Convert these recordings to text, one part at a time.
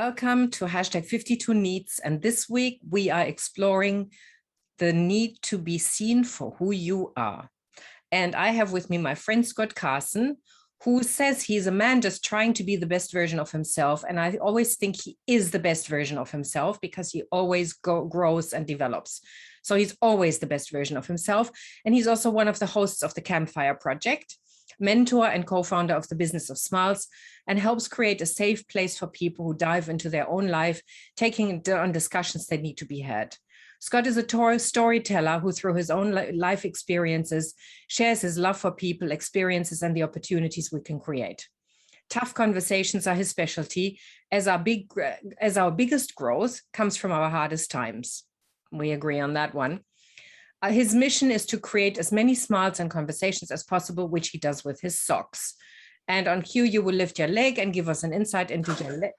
Welcome to hashtag 52 Needs. And this week we are exploring the need to be seen for who you are. And I have with me my friend Scott Carson, who says he's a man just trying to be the best version of himself. And I always think he is the best version of himself because he always grows and develops. So he's always the best version of himself. And he's also one of the hosts of the Campfire Project, mentor and co-founder of the Business of Smiles, and helps create a safe place for people who dive into their own life, taking on discussions that need to be had. Scott is a storyteller who, through his own life experiences, shares his love for people, experiences, and the opportunities we can create. Tough conversations are his specialty, as our biggest growth comes from our hardest times. We agree on that one. His mission is to create as many smiles and conversations as possible, which he does with his socks. And on cue, you will lift your leg and give us an insight into your leg.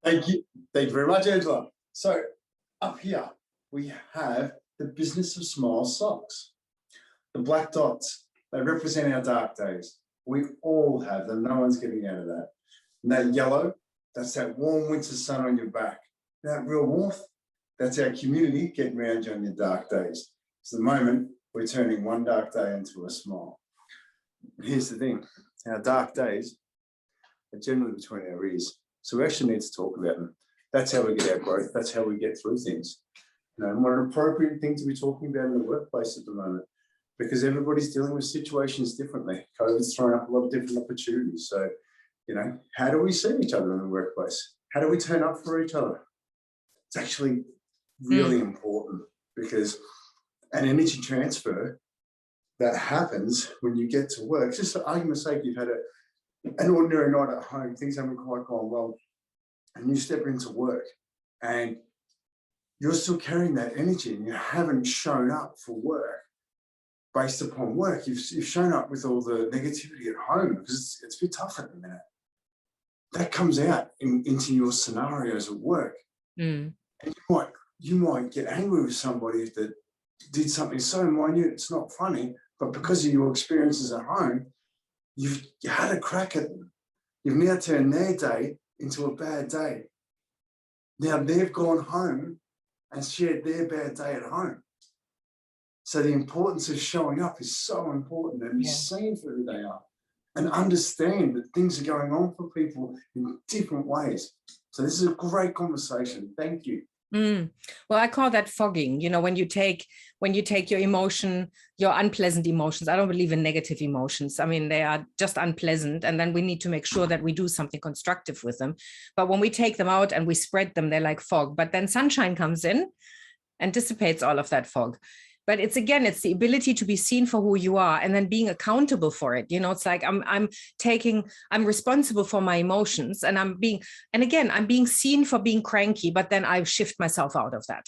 Thank you. Thank you very much, Angela. So up here, we have the Business of Smile socks. The black dots, they represent our dark days. We all have them. No one's getting out of that. And that yellow, that's that warm winter sun on your back. That real warmth, that's our community getting around you on your dark days. So at the moment, we're turning one dark day into a smile. Here's the thing, our dark days are generally between our ears. So we actually need to talk about them. That's how we get our growth. That's how we get through things. You know, and what an appropriate thing to be talking about in the workplace at the moment, because everybody's dealing with situations differently. COVID's thrown up a lot of different opportunities. So, you know, how do we see each other in the workplace? How do we turn up for each other? It's actually really important, because an energy transfer that happens when you get to work, just for argument's sake, you've had an ordinary night at home, things haven't quite gone well, and you step into work and you're still carrying that energy and you haven't shown up for work based upon work. You've shown up with all the negativity at home because it's a bit tough at the minute. That comes out into your scenarios at work. And you might get angry with somebody that did something so minute, it's not funny, but because of your experiences at home, you had a crack at them. You've now turned their day into a bad day. Now they've gone home and shared their bad day at home. So the importance of showing up is so important, and be seen for who they are and understand that things are going on for people in different ways. So this is a great conversation. Thank you. Well, I call that fogging. You know, when you take your emotion, your unpleasant emotions. I don't believe in negative emotions. I mean, they are just unpleasant. And then we need to make sure that we do something constructive with them. But when we take them out and we spread them, they're like fog. But then sunshine comes in and dissipates all of that fog. But it's the ability to be seen for who you are and then being accountable for it. You know, it's like I'm responsible for my emotions, and I'm being seen for being cranky, but then I shift myself out of that.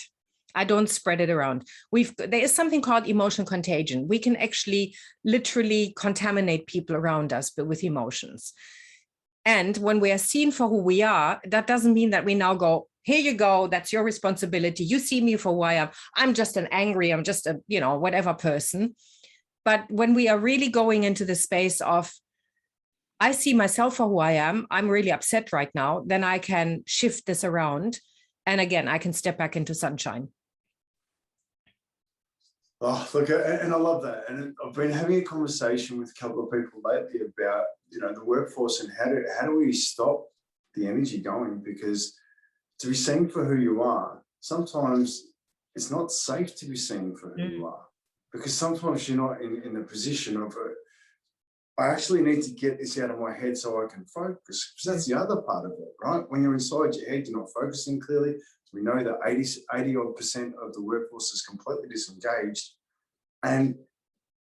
I don't spread it around. There is something called emotional contagion. We can actually literally contaminate people around us, but with emotions. And when we are seen for who we are, that doesn't mean that we now go, here you go, that's your responsibility. You see me for who I am. I'm just I'm just a, whatever person. But when we are really going into the space of, I see myself for who I am, I'm really upset right now, then I can shift this around. And again, I can step back into sunshine. Oh, look, and I love that. And I've been having a conversation with a couple of people lately about, the workforce and how do we stop the energy going? Because to be seen for who you are, sometimes it's not safe to be seen for who you are, because sometimes you're not in the position of I actually need to get this out of my head so I can focus, because that's the other part of it, right? When you're inside your head, you're not focusing clearly. We know that 80% of the workforce is completely disengaged, and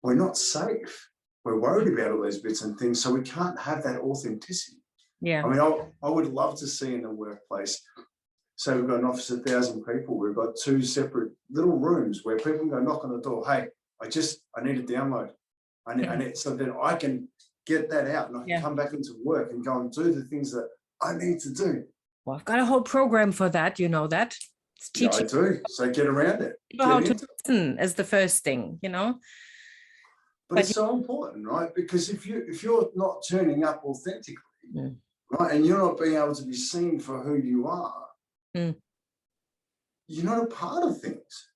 we're not safe. We're worried about all those bits and things, so we can't have that authenticity. Yeah. I mean, I would love to see in the workplace, so we've got an office of 1,000 people. We've got 2 separate little rooms where people can go knock on the door. Hey, I need a download. I need, so then I can get that out and I can come back into work and go and do the things that I need to do. Well, I've got a whole program for that. You know that. It's teaching. Yeah, I do. So get around it. How to listen is the first thing, But it's so important, right? Because if you're not turning up authentically, right? And you're not being able to be seen for who you are. Mm. You're not a part of things.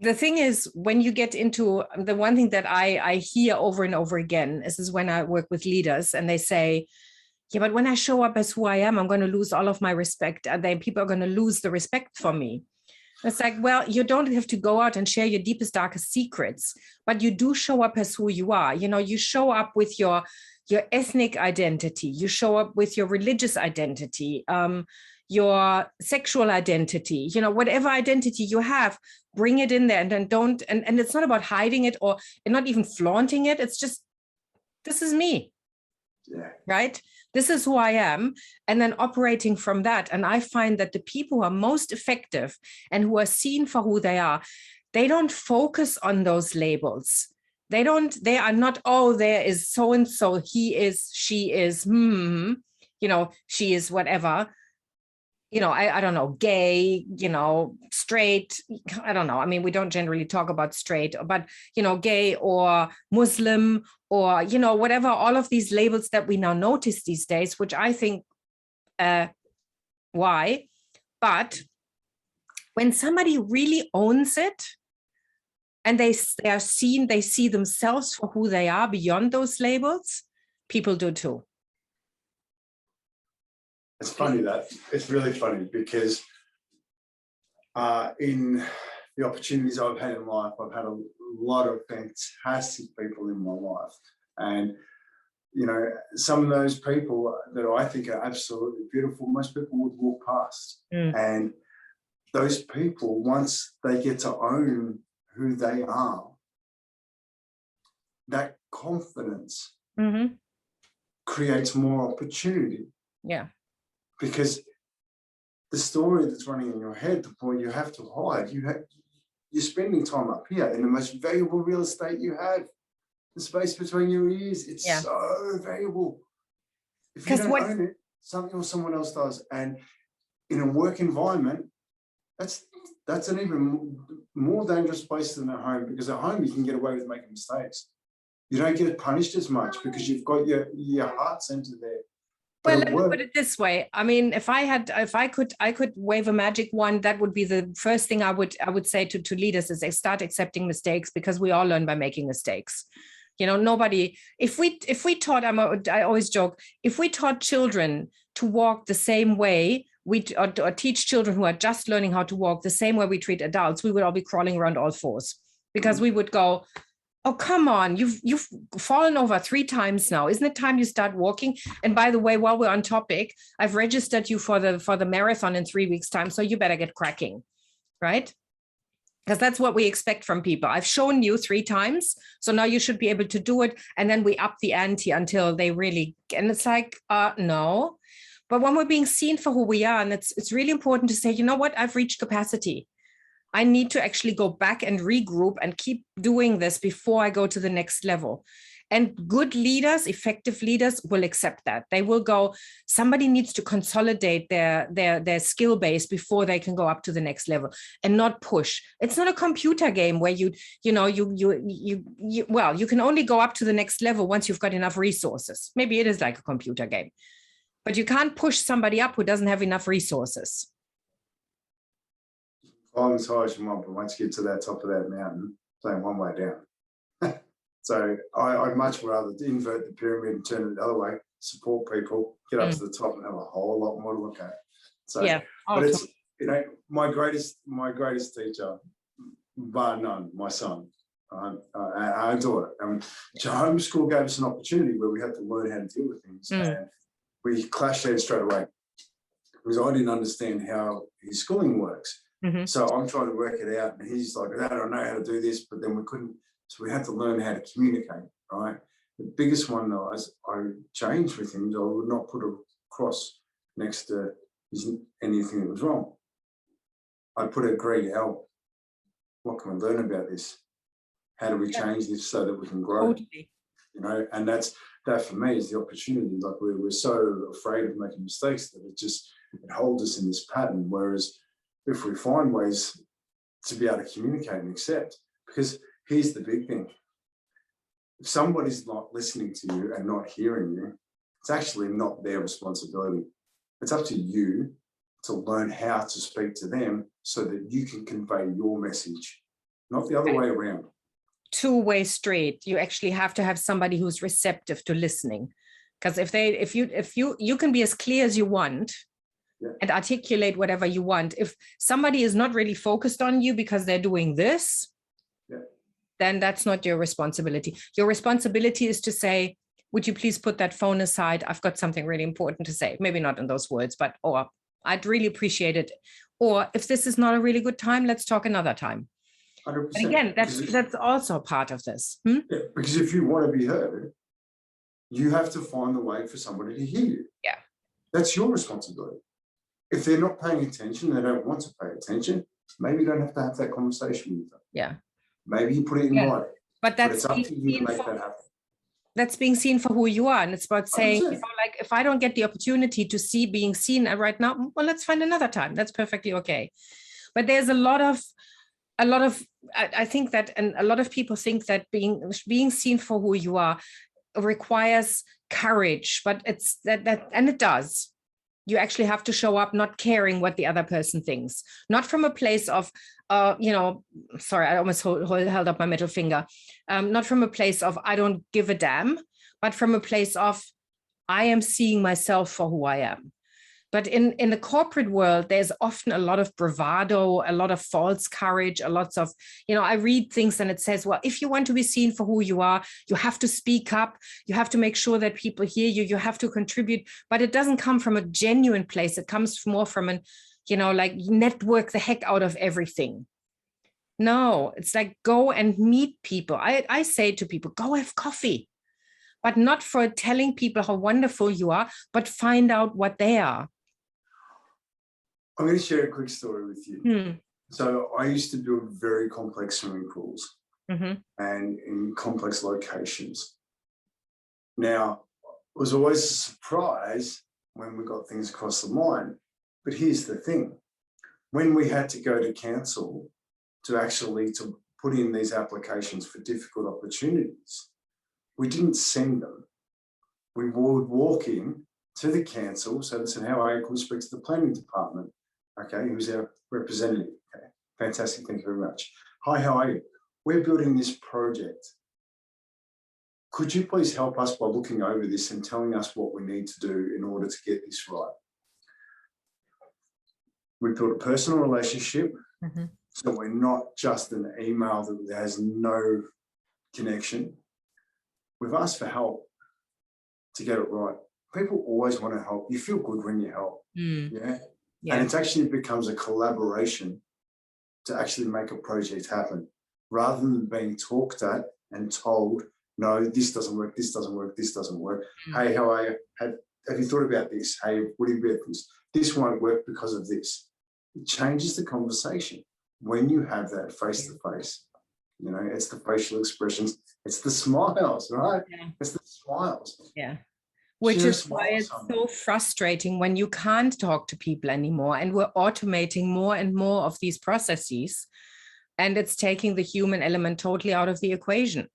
The thing is, when you get into the one thing that I hear over and over again, this is when I work with leaders and they say, yeah, but when I show up as who I am, I'm going to lose all of my respect. And then people are going to lose the respect for me. It's like, well, you don't have to go out and share your deepest, darkest secrets, but you do show up as who you are. You know, you show up with your ethnic identity. You show up with your religious identity, your sexual identity, you know, whatever identity you have, bring it in there, and then don't, and it's not about hiding it or not even flaunting it. It's just, this is me. Yeah. Right? This is who I am. And then operating from that. And I find that the people who are most effective and who are seen for who they are, they don't focus on those labels. They are not, oh, there is so-and-so, he is, she is, you know, she is whatever. You know, I don't know, gay, you know, straight, I don't know. I mean, we don't generally talk about straight, but, you know, gay or Muslim or, you know, whatever, all of these labels that we now notice these days, which I think, why? But when somebody really owns it and they are seen, they see themselves for who they are beyond those labels, people do too. It's funny that, it's really funny because in the opportunities I've had in life, I've had a lot of fantastic people in my life. And, you know, some of those people that I think are absolutely beautiful, most people would walk past. And those people, once they get to own who they are, that confidence creates more opportunity. Yeah. Because the story that's running in your head, the point you have to hide, you're spending time up here in the most valuable real estate you have, the space between your ears. It's so valuable. If you don't own it, something or someone else does. And in a work environment, that's an even more dangerous place than at home, because at home you can get away with making mistakes. You don't get punished as much because you've got your heart center there. Well, let me put it this way. I mean, if I could wave a magic wand, that would be the first thing I would say to leaders is they start accepting mistakes, because we all learn by making mistakes. You know, nobody, if we taught, I always joke, if we taught children to walk the same way, or teach children who are just learning how to walk the same way we treat adults, we would all be crawling around all fours, because we would go, oh, come on, you've fallen over 3 times now. Isn't it time you start walking? And by the way, while we're on topic, I've registered you for the marathon in 3 weeks' time, so you better get cracking, right? Because that's what we expect from people. I've shown you 3 times, so now you should be able to do it. And then we up the ante until they really, and it's like, no. But when we're being seen for who we are, and it's really important to say, you know what, I've reached capacity. I need to actually go back and regroup and keep doing this before I go to the next level. And good leaders, effective leaders will accept that. They will go, somebody needs to consolidate their skill base before they can go up to the next level, and not push. It's not a computer game where you can only go up to the next level once you've got enough resources. Maybe it is like a computer game, but you can't push somebody up who doesn't have enough resources. Climb as high as you want, but once you get to that top of that mountain, it's only one way down. So I'd much rather invert the pyramid and turn it the other way, support people, get up to the top and have a whole lot more to look at. So, yeah. But it's, you know, my greatest teacher, bar none, my son, our daughter. Homeschool gave us an opportunity where we had to learn how to deal with things. And we clashed heads straight away, because I didn't understand how his schooling works. So I'm trying to work it out, and he's like, I don't know how to do this, but then we couldn't. So we had to learn how to communicate, right? The biggest one though, as I changed with him, I would not put a cross next to anything that was wrong. I put a green L. What can we learn about this? How do we change this so that we can grow? Totally. You know, and that for me is the opportunity. Like we're so afraid of making mistakes that it holds us in this pattern. Whereas if we find ways to be able to communicate and accept, because here's the big thing. If somebody's not listening to you and not hearing you, it's actually not their responsibility. It's up to you to learn how to speak to them so that you can convey your message, not the other way around. Two-way street. You actually have to have somebody who's receptive to listening. Because if you can be as clear as you want, yeah, and articulate whatever you want. If somebody is not really focused on you because they're doing this, yeah, then that's not your responsibility. Your responsibility is to say, would you please put that phone aside? I've got something really important to say. Maybe not in those words, but, or I'd really appreciate it. Or if this is not a really good time, let's talk another time. 100%. And again, that's also part of this. Yeah, because if you want to be heard, you have to find a way for somebody to hear you. Yeah. That's your responsibility. If they're not paying attention, they don't want to pay attention, maybe you don't have to have that conversation with them. Yeah. Maybe you put it in writing. But that's it's up to you to make that happen. That's being seen for who you are. And it's about saying, 100%. like, if I don't get the opportunity to see being seen right now, well, let's find another time. That's perfectly okay. But there's a lot of, I think that, and a lot of people think that being seen for who you are requires courage, but it's and it does. You actually have to show up not caring what the other person thinks, not from a place of, sorry, I almost held up my middle finger, not from a place of, I don't give a damn, but from a place of, I am seeing myself for who I am. But in the corporate world, there's often a lot of bravado, a lot of false courage, a lot of, I read things and it says, well, if you want to be seen for who you are, you have to speak up. You have to make sure that people hear you. You have to contribute. But it doesn't come from a genuine place. It comes more from an, like network the heck out of everything. No, it's like go and meet people. I say to people, go have coffee, but not for telling people how wonderful you are, but find out what they are. I'm going to share a quick story with you. So I used to build very complex swimming pools and in complex locations. Now, it was always a surprise when we got things across the line. But here's the thing. When we had to go to council to put in these applications for difficult opportunities, we didn't send them. We would walk in to the council, so they said, how are you? Can we speak to the planning department? Okay, who's our representative? Okay, fantastic, thank you very much. Hi, how are you? We're building this project. Could you please help us by looking over this and telling us what we need to do in order to get this right? We built a personal relationship, so we're not just an email that has no connection. We've asked for help to get it right. People always want to help. You feel good when you help. Yeah. And it actually becomes a collaboration to actually make a project happen, rather than being talked at and told, no, this doesn't work, this doesn't work, this doesn't work. Hey, how are you? Have you thought about this? Hey, what do you about this? This won't work because of this. It changes the conversation when you have that face-to-face. It's the facial expressions, it's the smiles, right? Yeah. It's the smiles. Yeah. Which is why it's so frustrating when you can't talk to people anymore, and we're automating more and more of these processes, and it's taking the human element totally out of the equation.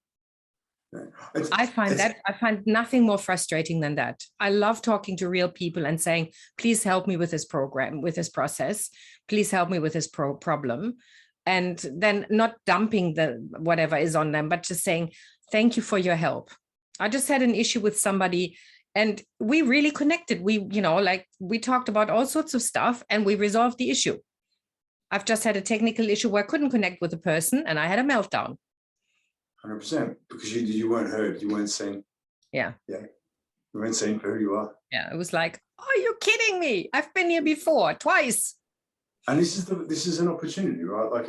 Yeah. I find nothing more frustrating than that. I love talking to real people and saying, please help me with this program, with this process. Please help me with this problem. And then not dumping the whatever is on them, but just saying, thank you for your help. I just had an issue with somebody and we really connected. We talked about all sorts of stuff and we resolved the issue. I've just had a technical issue where I couldn't connect with the person and I had a meltdown. 100%, because you weren't heard, you weren't seen. Yeah. Yeah. You weren't seen for who you are. Yeah. It was like, are you kidding me? I've been here before, twice. And this is an opportunity, right? Like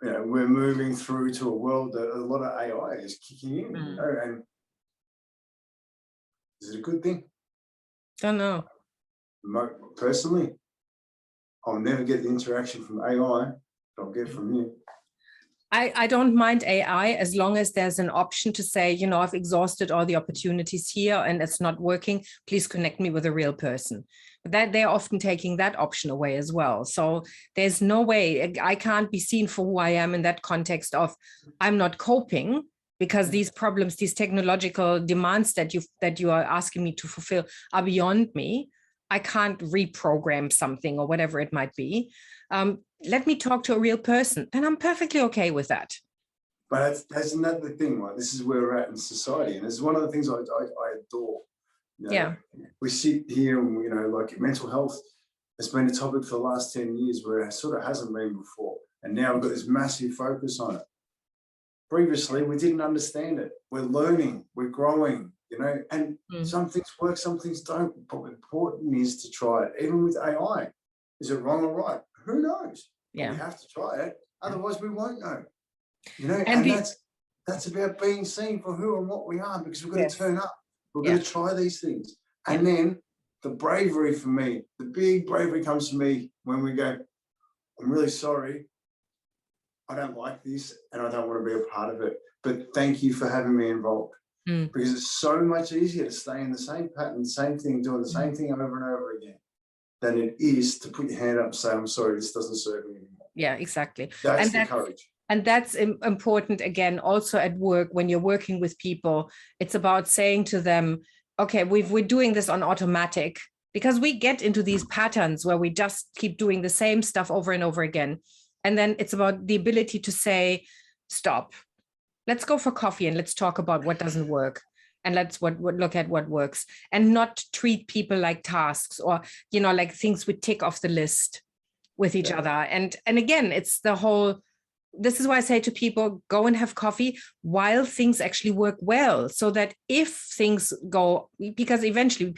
we're moving through to a world that a lot of AI is kicking in, and is it a good thing? Don't know. Personally, I'll never get the interaction from AI, but I'll get it from you. I don't mind AI as long as there's an option to say, I've exhausted all the opportunities here and it's not working. Please connect me with a real person. But that they're often taking that option away as well. So there's no way I can't be seen for who I am in that context of I'm not coping. because these problems, these technological demands that you are asking me to fulfill are beyond me. I can't reprogram something or whatever it might be. Let me talk to a real person, and I'm perfectly okay with that. But that's another thing, right? This is where we're at in society, and it's one of the things I adore. You know, Yeah. We sit here and, you know, like mental health has been a topic for the last 10 years where it sort of hasn't been before. And now we've got this massive focus on it. Previously, we didn't understand it. We're learning, we're growing, you know, and some things work, some things don't. But what important is to try it. Even with AI, is it wrong or right? Who knows? Yeah. But we have to try it. Otherwise, we won't know. You know, And that's about being seen for who and what we are, because we've got to turn up. We're going to try these things. And then the bravery for me, the big bravery comes to me when we go, I'm really sorry. I don't like this and I don't want to be a part of it. But thank you for having me involved. Because it's so much easier to stay in the same pattern, the same thing, doing the same thing over and over again, than it is to put your hand up and say, I'm sorry, this doesn't serve me anymore. Yeah, exactly. That's the courage. And that's important, again, also at work, when you're working with people. It's about saying to them, okay, we're doing this on automatic, because we get into these patterns where we just keep doing the same stuff over and over again. And then it's about the ability to say, stop, let's go for coffee and let's talk about what doesn't work. And let's look at what works, and not treat people like tasks or, you know, like things we tick off the list with each other. And again, it's the whole, this is why I say to people, go and have coffee while things actually work well, so that if things go, because eventually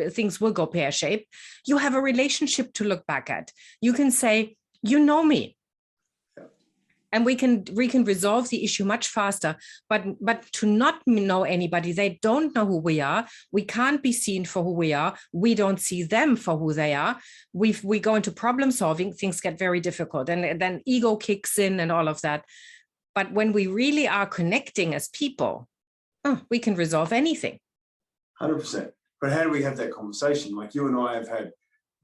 things will go pear-shaped, you have a relationship to look back at. You can say, you know me. And we can resolve the issue much faster. But to not know anybody, they don't know who we are. We can't be seen for who we are. We don't see them for who they are. We go into problem solving, things get very difficult. And then ego kicks in and all of that. But when we really are connecting as people, we can resolve anything. 100%. But how do we have that conversation? Like you and I have had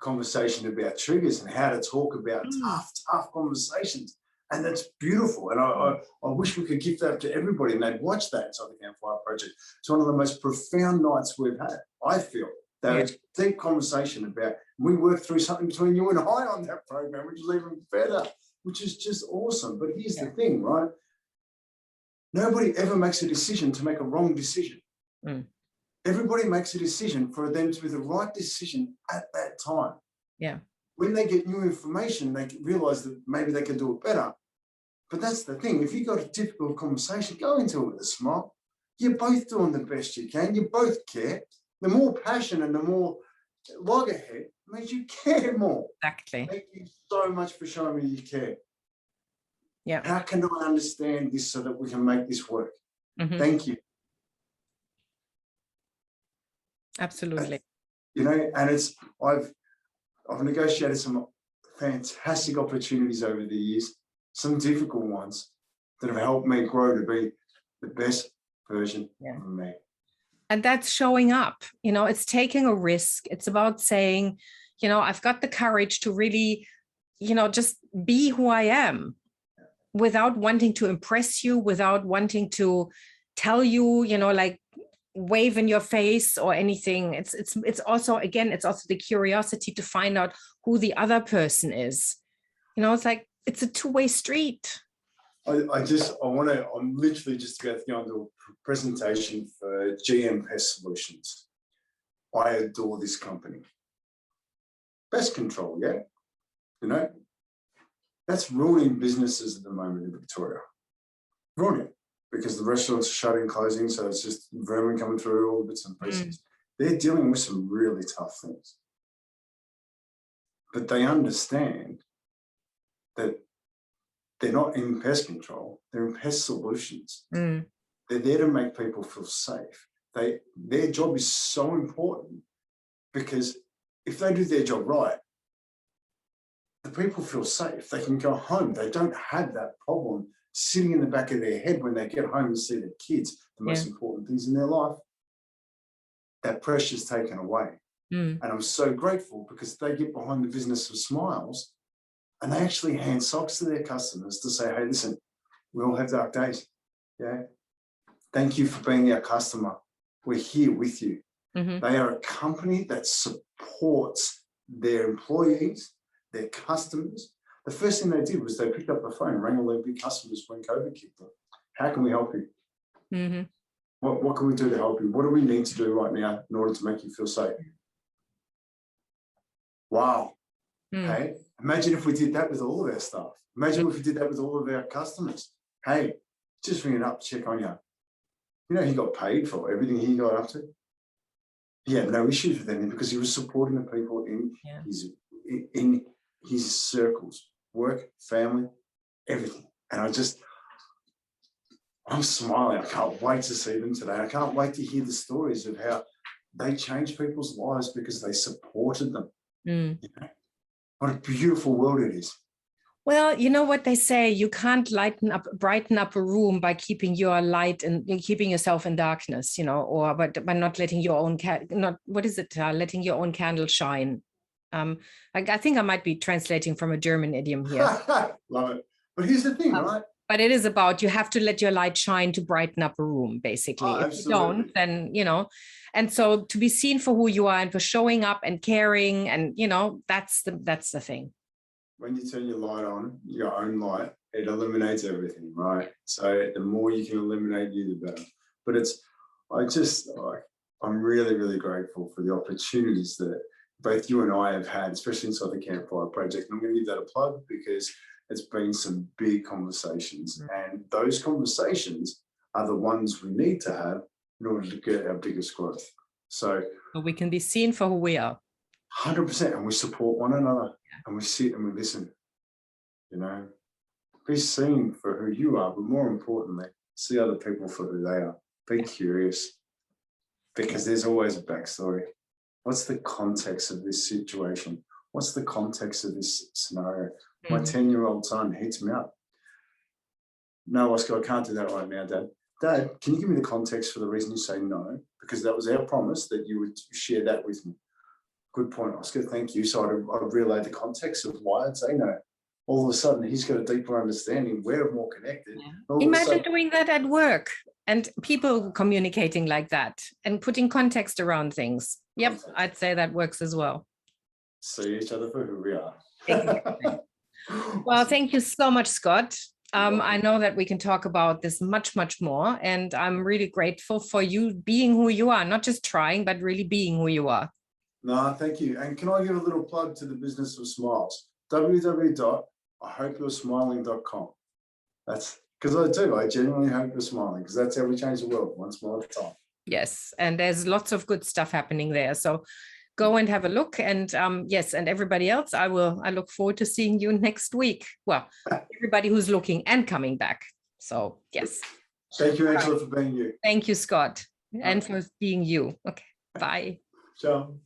conversation about triggers and how to talk about tough conversations. And that's beautiful. And I wish we could give that to everybody and they'd watch that inside the Campfire Project. It's one of the most profound nights we've had, I feel. That it's deep conversation about, we worked through something between you and I on that program, which is even better, which is just awesome. But here's the thing, right? Nobody ever makes a decision to make a wrong decision. Everybody makes a decision for them to be the right decision at that time. Yeah. When they get new information, they realize that maybe they can do it better. But that's the thing. If you've got a difficult conversation, go into it with a smile. You're both doing the best you can. You both care. The more passion and the more loggerhead means you care more. Exactly. Thank you so much for showing me you care. Yeah. How can I understand this so that we can make this work? Thank you. Absolutely. You know, and I've negotiated some fantastic opportunities over the years, some difficult ones that have helped me grow to be the best version of me. And that's showing up, you know, it's taking a risk. It's about saying, you know, I've got the courage to really, you know, just be who I am without wanting to impress you, without wanting to tell you, you know, like, wave in your face or anything. It's also, again, it's also the curiosity to find out who the other person is. You know, it's like, it's a two-way street. I'm literally just about to go into a presentation for GM Pest Solutions. I adore this company. Pest control, yeah? You know, that's ruining businesses at the moment in Victoria. Ruining. Because the restaurants are shutting, closing, so it's just vermin coming through all the bits and pieces. They're dealing with some really tough things. But they understand that they're not in pest control, they're in pest solutions. They're there to make people feel safe. Their job is so important because if they do their job right, the people feel safe. They can go home. They don't have that problem sitting in the back of their head when they get home and see their kids, the most important things in their life. That pressure's taken away. And I'm so grateful because they get behind the business of smiles and they actually hand socks to their customers to say, hey, listen, we all have dark days. Yeah. Thank you for being our customer. We're here with you. Mhm. They are a company that supports their employees, their customers. The first thing they did was they picked up the phone, rang all their big customers when COVID kicked off. How can we help you? Mhm. What can we do to help you? What do we need to do right now in order to make you feel safe? Wow. Hey, imagine if we did that with all of our staff. Imagine if we did that with all of our customers. Hey, just ring it up, check on you. You know, he got paid for everything he got up to. He had no issues with anything because he was supporting the people in his circles, work, family, everything. And I'm smiling. I can't wait to see them today. I can't wait to hear the stories of how they changed people's lives because they supported them. You know? What a beautiful world it is. Well, you know what they say, you can't brighten up a room by keeping your light and keeping yourself in darkness, you know, or but by not letting your own letting your own candle shine. I think I might be translating from a German idiom here. Love it. But here's the thing, right? But it is about, you have to let your light shine to brighten up a room, basically. Oh, if you don't, then, you know, and so to be seen for who you are and for showing up and caring, and, you know, that's the thing. When you turn your light on, your own light, it eliminates everything, right? So the more you can eliminate you, the better. But I'm really, really grateful for the opportunities that both you and I have had, especially inside the Campfire Project. And I'm going to give that a plug because it's been some big conversations. And those conversations are the ones we need to have in order to get our biggest growth. So we can be seen for who we are. 100%, and we support one another, and we sit and we listen. You know, be seen for who you are, but more importantly, see other people for who they are. Be curious, because there's always a backstory. What's the context of this situation? What's the context of this scenario? My 10-year-old son hits me up. No, Oscar, I can't do that right now, Dad. Dad, can you give me the context for the reason you say no? Because that was our promise that you would share that with me. Good point, Oscar. Thank you. So I'd relay the context of why I'd say no. All of a sudden, he's got a deeper understanding. We're more connected. Yeah. Imagine doing that at work and people communicating like that and putting context around things. Yep, context. I'd say that works as well. See each other for who we are. Exactly. Well, thank you so much, Scott. I know that we can talk about this much, much more. And I'm really grateful for you being who you are, not just trying, but really being who you are. No, thank you. And can I give a little plug to the Business of Smiles? www.ihopeyou'resmiling.com. That's because I genuinely hope you're smiling, because that's how we change the world, one smile at a time. Yes, and there's lots of good stuff happening there. So go and have a look. And yes, and everybody else, I look forward to seeing you next week. Well, everybody who's looking and coming back. So yes. Thank you, Angela, for being you. Thank you, Scott, and for being you. Okay, bye. Ciao.